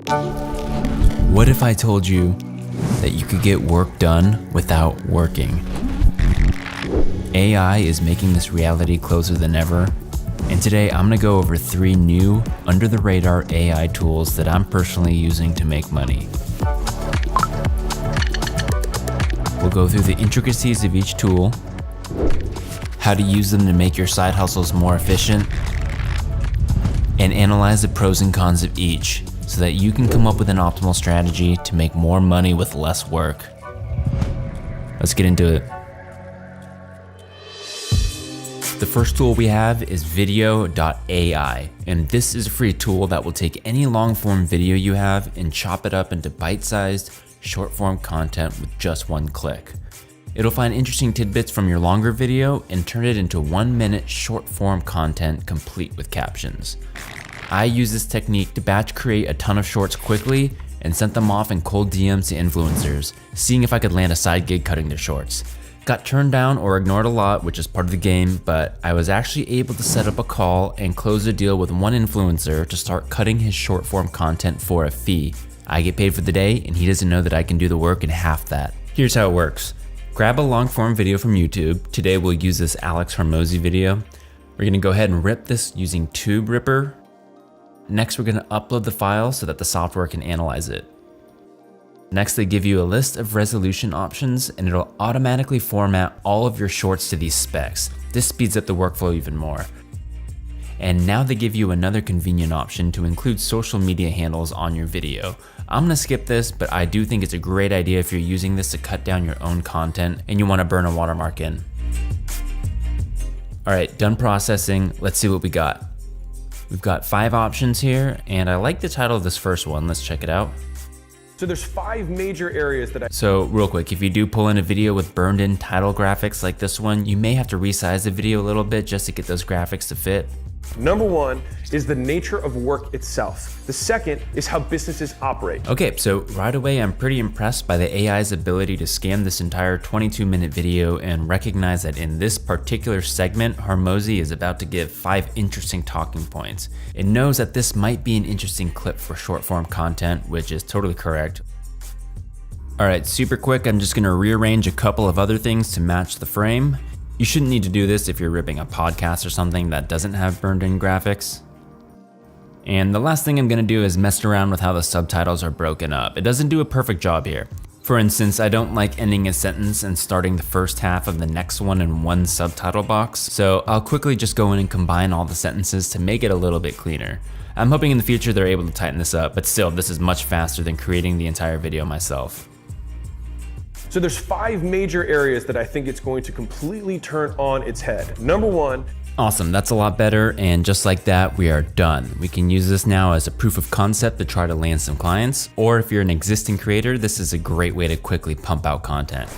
What if I told you that you could get work done without working? AI is making this reality closer than ever, and today I'm gonna go over 3 new, under-the-radar AI tools that I'm personally using to make money. We'll go through the intricacies of each tool, how to use them to make your side hustles more efficient, and analyze the pros and cons of each so that you can come up with an optimal strategy to make more money with less work. Let's get into it. The first tool we have is video.ai, and this is a free tool that will take any long-form video you have and chop it up into bite-sized, short-form content with just one click. It'll find interesting tidbits from your longer video and turn it into 1-minute short-form content complete with captions. I use this technique to batch create a ton of shorts quickly and sent them off in cold DMs to influencers, seeing if I could land a side gig cutting their shorts. Got turned down or ignored a lot, which is part of the game, but I was actually able to set up a call and close a deal with one influencer to start cutting his short form content for a fee. I get paid for the day and he doesn't know that I can do the work in half that. Here's how it works. Grab a long form video from YouTube. Today we'll use this Alex Hormozi video. We're gonna go ahead and rip this using Tube Ripper. Next, we're gonna upload the file so that the software can analyze it. Next, they give you a list of resolution options and it'll automatically format all of your shorts to these specs. This speeds up the workflow even more. And now they give you another convenient option to include social media handles on your video. I'm gonna skip this, but I do think it's a great idea if you're using this to cut down your own content and you wanna burn a watermark in. All right, done processing. Let's see what we got. We've got 5 options here, and I like the title of this first one. Let's check it out. So there's 5 major areas that So real quick, if you do pull in a video with burned in title graphics like this one, you may have to resize the video a little bit just to get those graphics to fit. Number 1 is the nature of work itself. The second is how businesses operate. Okay, so right away, I'm pretty impressed by the AI's ability to scan this entire 22-minute video and recognize that in this particular segment, Hormozi is about to give 5 interesting talking points. It knows that this might be an interesting clip for short form content, which is totally correct. All right, super quick, I'm just gonna rearrange a couple of other things to match the frame. You shouldn't need to do this if you're ripping a podcast or something that doesn't have burned in graphics. And the last thing I'm gonna do is mess around with how the subtitles are broken up. It doesn't do a perfect job here. For instance, I don't like ending a sentence and starting the first half of the next one in one subtitle box, so I'll quickly just go in and combine all the sentences to make it a little bit cleaner. I'm hoping in the future they're able to tighten this up, but still, this is much faster than creating the entire video myself. So there's 5 major areas that I think it's going to completely turn on its head. Number 1. Awesome, that's a lot better, and just like that, we are done. We can use this now as a proof of concept to try to land some clients, or if you're an existing creator, this is a great way to quickly pump out content.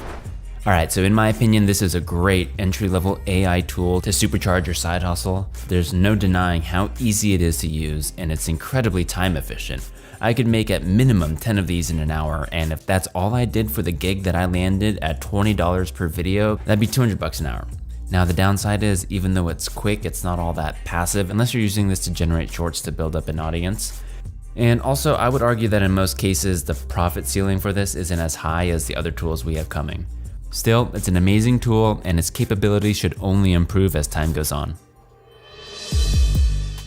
All right, so in my opinion, this is a great entry-level AI tool to supercharge your side hustle. There's no denying how easy it is to use, and it's incredibly time efficient. I could make at minimum 10 of these in an hour, and if that's all I did for the gig that I landed at $20 per video, that'd be 200 bucks an hour. Now the downside is, even though it's quick, it's not all that passive unless you're using this to generate shorts to build up an audience. And also, I would argue that in most cases, the profit ceiling for this isn't as high as the other tools we have coming. Still, it's an amazing tool, and its capabilities should only improve as time goes on.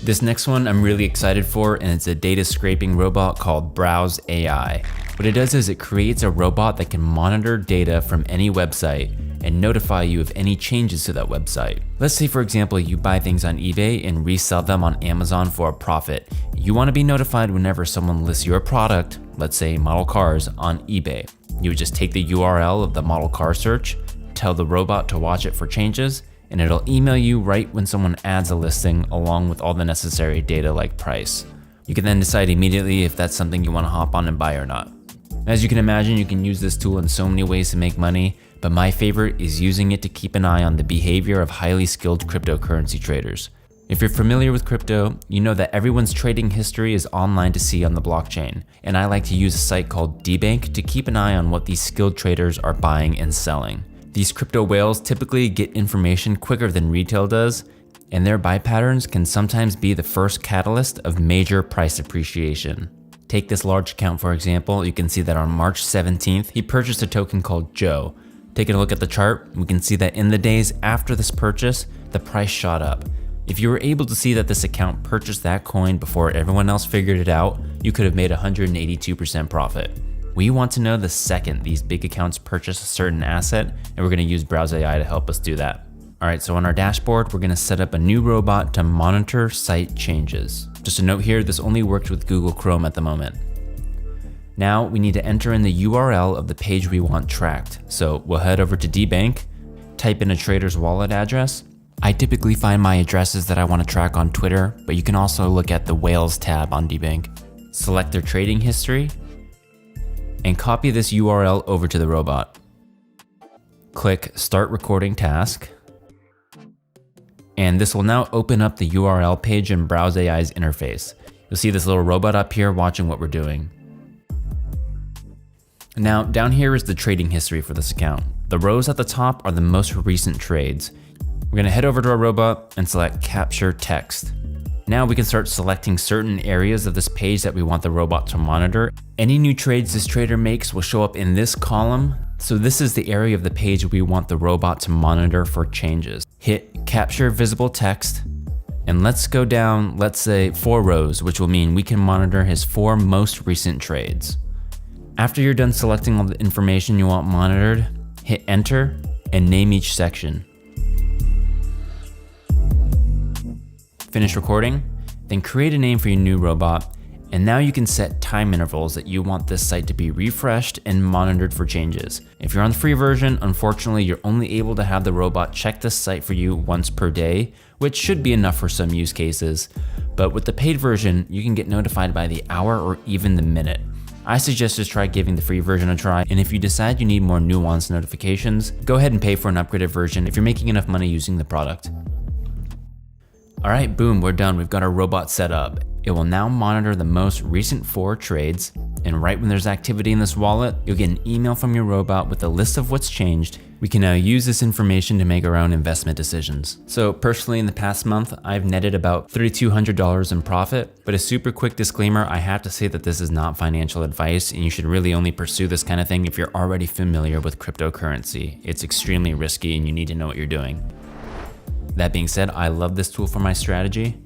This next one I'm really excited for, and it's a data scraping robot called Browse AI. What it does is it creates a robot that can monitor data from any website and notify you of any changes to that website. Let's say, for example, you buy things on eBay and resell them on Amazon for a profit. You want to be notified whenever someone lists your product, let's say model cars, on eBay. You would just take the URL of the model car search, tell the robot to watch it for changes, and it'll email you right when someone adds a listing along with all the necessary data like price. You can then decide immediately if that's something you want to hop on and buy or not. As you can imagine, you can use this tool in so many ways to make money, but my favorite is using it to keep an eye on the behavior of highly skilled cryptocurrency traders. If you're familiar with crypto, you know that everyone's trading history is online to see on the blockchain, and I like to use a site called DBank to keep an eye on what these skilled traders are buying and selling. These crypto whales typically get information quicker than retail does, and their buy patterns can sometimes be the first catalyst of major price appreciation. Take this large account for example, you can see that on March 17th, he purchased a token called Joe. Taking a look at the chart, we can see that in the days after this purchase, the price shot up. If you were able to see that this account purchased that coin before everyone else figured it out, you could have made 182% profit. We want to know the second these big accounts purchase a certain asset, and we're gonna use Browse AI to help us do that. All right, so on our dashboard, we're gonna set up a new robot to monitor site changes. Just a note here, this only works with Google Chrome at the moment. Now we need to enter in the URL of the page we want tracked. So we'll head over to DBank, type in a trader's wallet address. I typically find my addresses that I want to track on Twitter, but you can also look at the Whales tab on DBank. Select their trading history and copy this URL over to the robot. Click Start Recording Task. And this will now open up the URL page in Browse AI's interface. You'll see this little robot up here watching what we're doing. Now, down here is the trading history for this account. The rows at the top are the most recent trades. We're gonna head over to our robot and select Capture Text. Now we can start selecting certain areas of this page that we want the robot to monitor. Any new trades this trader makes will show up in this column. So this is the area of the page we want the robot to monitor for changes. Hit Capture Visible Text, and let's go down, let's say 4 rows, which will mean we can monitor his 4 most recent trades. After you're done selecting all the information you want monitored, hit Enter and name each section. Finish recording, then create a name for your new robot, and now you can set time intervals that you want this site to be refreshed and monitored for changes. If you're on the free version, unfortunately, you're only able to have the robot check this site for you once per day, which should be enough for some use cases. But with the paid version, you can get notified by the hour or even the minute. I suggest just try giving the free version a try, and if you decide you need more nuanced notifications, go ahead and pay for an upgraded version if you're making enough money using the product. All right, boom, we're done. We've got our robot set up. It will now monitor the most recent 4 trades, and right when there's activity in this wallet, you'll get an email from your robot with a list of what's changed. We can now use this information to make our own investment decisions. So personally, in the past month, I've netted about $3,200 in profit, but a super quick disclaimer, I have to say that this is not financial advice, and you should really only pursue this kind of thing if you're already familiar with cryptocurrency. It's extremely risky and you need to know what you're doing. That being said, I love this tool for my strategy.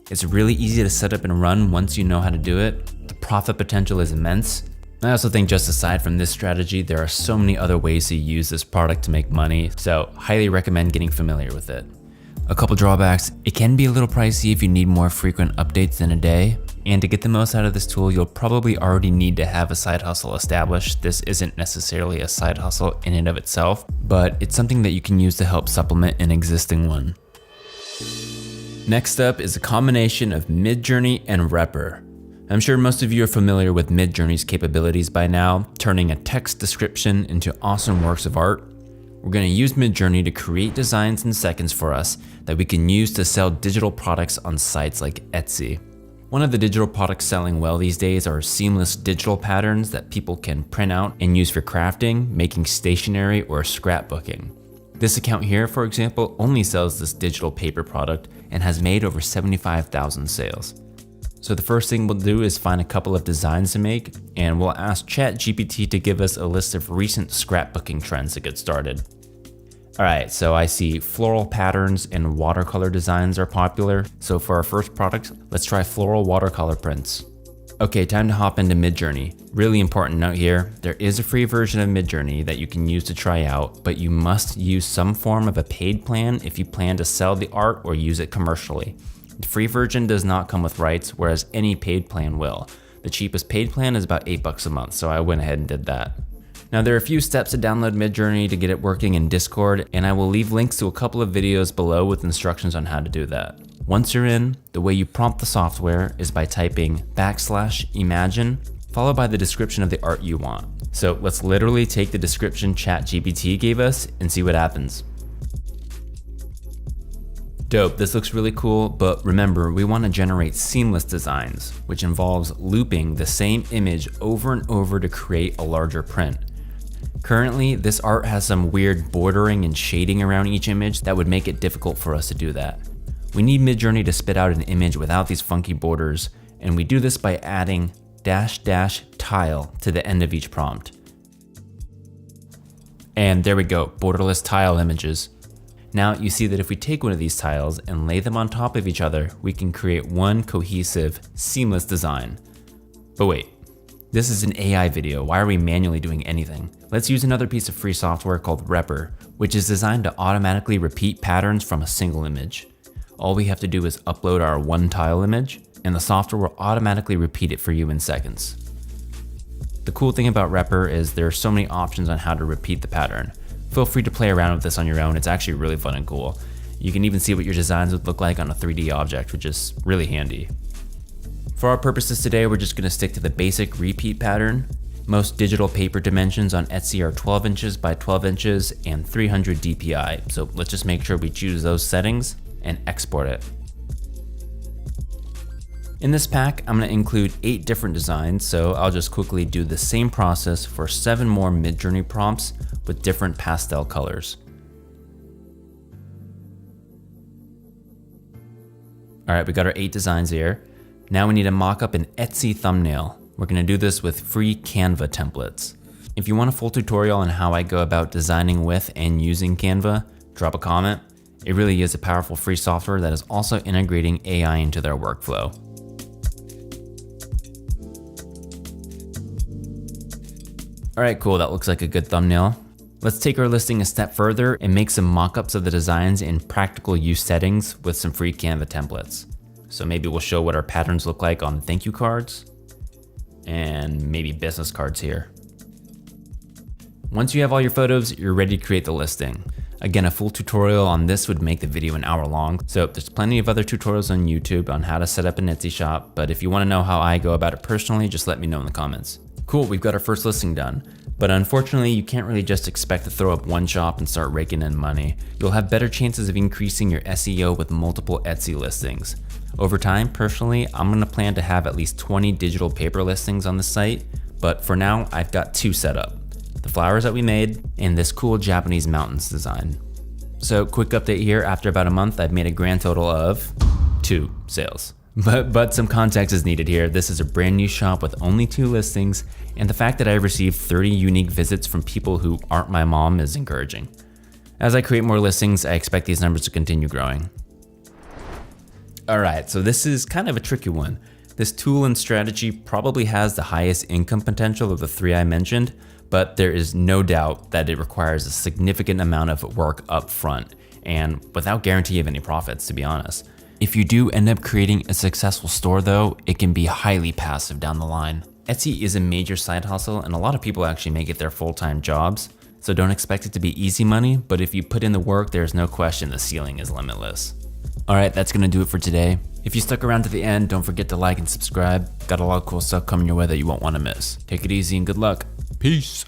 It's really easy to set up and run once you know how to do it. The profit potential is immense. I also think just aside from this strategy, there are so many other ways to use this product to make money, so highly recommend getting familiar with it. A couple drawbacks, it can be a little pricey if you need more frequent updates in a day. And to get the most out of this tool, you'll probably already need to have a side hustle established. This isn't necessarily a side hustle in and of itself, but it's something that you can use to help supplement an existing one. Next up is a combination of Midjourney and Repr. I'm sure most of you are familiar with Midjourney's capabilities by now, turning a text description into awesome works of art. We're going to use Midjourney to create designs in seconds for us that we can use to sell digital products on sites like Etsy. One of the digital products selling well these days are seamless digital patterns that people can print out and use for crafting, making stationery, or scrapbooking. This account here, for example, only sells this digital paper product and has made over 75,000 sales. So the first thing we'll do is find a couple of designs to make, and we'll ask ChatGPT to give us a list of recent scrapbooking trends to get started. All right, so I see floral patterns and watercolor designs are popular. So for our first product, let's try floral watercolor prints. Okay, time to hop into Midjourney. Really important note here, there is a free version of Midjourney that you can use to try out, but you must use some form of a paid plan if you plan to sell the art or use it commercially. The free version does not come with rights, whereas any paid plan will. The cheapest paid plan is about $8 a month, so I went ahead and did that. Now there are a few steps to download Midjourney to get it working in Discord, and I will leave links to a couple of videos below with instructions on how to do that. Once you're in, the way you prompt the software is by typing \imagine, followed by the description of the art you want. So let's literally take the description ChatGPT gave us and see what happens. Dope, this looks really cool, but remember, we want to generate seamless designs, which involves looping the same image over and over to create a larger print. Currently, this art has some weird bordering and shading around each image that would make it difficult for us to do that. We need Midjourney to spit out an image without these funky borders, and we do this by adding --tile to the end of each prompt. And there we go, borderless tile images. Now you see that if we take one of these tiles and lay them on top of each other, we can create one cohesive, seamless design. But wait, this is an AI video. Why are we manually doing anything? Let's use another piece of free software called Repr, which is designed to automatically repeat patterns from a single image. All we have to do is upload our one tile image, and the software will automatically repeat it for you in seconds. The cool thing about Repr is there are so many options on how to repeat the pattern. Feel free to play around with this on your own. It's actually really fun and cool. You can even see what your designs would look like on a 3D object, which is really handy. For our purposes today, we're just gonna stick to the basic repeat pattern. Most digital paper dimensions on Etsy are 12 inches by 12 inches and 300 DPI. So let's just make sure we choose those settings and export it. In this pack, I'm gonna include 8 different designs, so I'll just quickly do the same process for 7 more Midjourney prompts with different pastel colors. All right, we got our 8 designs here. Now we need to mock up an Etsy thumbnail. We're gonna do this with free Canva templates. If you want a full tutorial on how I go about designing with and using Canva, drop a comment. It really is a powerful free software that is also integrating AI into their workflow. All right, cool, that looks like a good thumbnail. Let's take our listing a step further and make some mock-ups of the designs in practical use settings with some free Canva templates. So maybe we'll show what our patterns look like on thank you cards and maybe business cards here. Once you have all your photos, you're ready to create the listing. Again, a full tutorial on this would make the video an hour long. So there's plenty of other tutorials on YouTube on how to set up an Etsy shop. But if you want to know how I go about it personally, just let me know in the comments. Cool, we've got our first listing done. But unfortunately, you can't really just expect to throw up one shop and start raking in money. You'll have better chances of increasing your SEO with multiple Etsy listings. Over time, personally, I'm gonna plan to have at least 20 digital paper listings on the site, but for now, I've got 2 set up. The flowers that we made and this cool Japanese mountains design. So quick update here, after about a month, I've made a grand total of 2 sales. But some context is needed here. This is a brand new shop with only 2 listings, and the fact that I received 30 unique visits from people who aren't my mom is encouraging. As I create more listings, I expect these numbers to continue growing. All right, so this is kind of a tricky one. This tool and strategy probably has the highest income potential of the 3 I mentioned, but there is no doubt that it requires a significant amount of work up front and without guarantee of any profits, to be honest. If you do end up creating a successful store though, it can be highly passive down the line. Etsy is a major side hustle and a lot of people actually make it their full-time jobs, so don't expect it to be easy money, but if you put in the work, there's no question the ceiling is limitless. All right, that's gonna do it for today. If you stuck around to the end, don't forget to like and subscribe. Got a lot of cool stuff coming your way that you won't wanna miss. Take it easy and good luck. Peace.